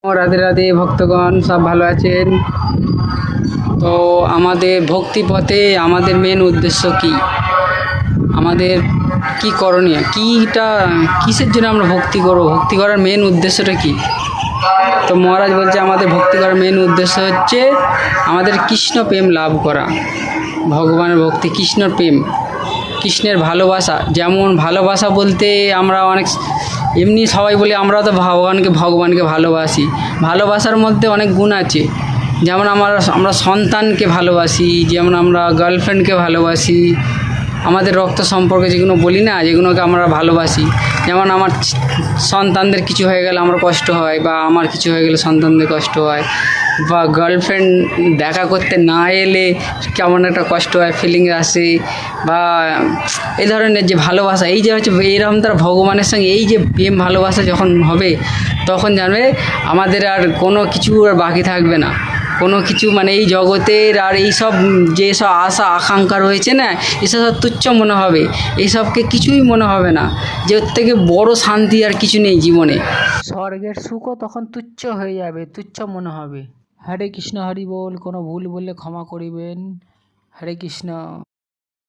রাধে রাধে ভক্তগণ, সব ভালো আছেন তো? আমাদের ভক্তি পথে আমাদের মেন উদ্দেশ্য কি, আমাদের কি করণীয়, কিসের জন্য আমরা ভক্তি করব, ভক্তি করার মেন উদ্দেশ্যটা কি? তো মহারাজ বলছে আমাদের ভক্তি করার মেন উদ্দেশ্য হচ্ছে আমাদের কৃষ্ণ প্রেম লাভ করা, ভগবানের ভক্তি, কৃষ্ণর প্রেম, কৃষ্ণের ভালোবাসা। যেমন ভালোবাসা বলতে আমরা অনেক এমনি সবাই বলি আমরা তো ভগবানকে ভালোবাসি। ভালোবাসার মধ্যে অনেক গুণ আছে। যেমন আমরা সন্তানকে ভালোবাসি, যেমন আমরা গার্লফ্রেন্ডকে ভালোবাসি, আমাদের রক্ত সম্পর্কে যেগুলো বলি না, যেগুলোকে আমরা ভালোবাসি। যেমন আমার সন্তানদের কিছু হয়ে গেলে আমার কষ্ট হয়, বা আমার কিছু হয়ে গেলে সন্তানদের কষ্ট হয়, বা গার্লফ্রেন্ড দেখা করতে না এলে কেমন একটা কষ্ট হয়, ফিলিংস আসে, বা এই ধরনের যে ভালোবাসা, এই যে হচ্ছে এইরকম তারা ভগবানের সঙ্গে এই যে প্রেম ভালোবাসা যখন হবে, তখন জানবে আমাদের আর কোনো কিছু আর বাকি থাকবে না। কোনো কিছু মানে এই জগতের আর এইসব যেসব আশা আকাঙ্ক্ষা রয়েছে না, এসব সব তুচ্ছ মনে হবে, এইসবকে কিছুই মনে হবে না, যে ওর থেকে বড় শান্তি আর কিছু নেই জীবনে। স্বর্গের সুখও তখন তুচ্ছ হয়ে যাবে, তুচ্ছ মনে হবে। হরে কৃষ্ণ, হরি বল। কোনো ভুল বললে ক্ষমা করিবেন। হরে কৃষ্ণ।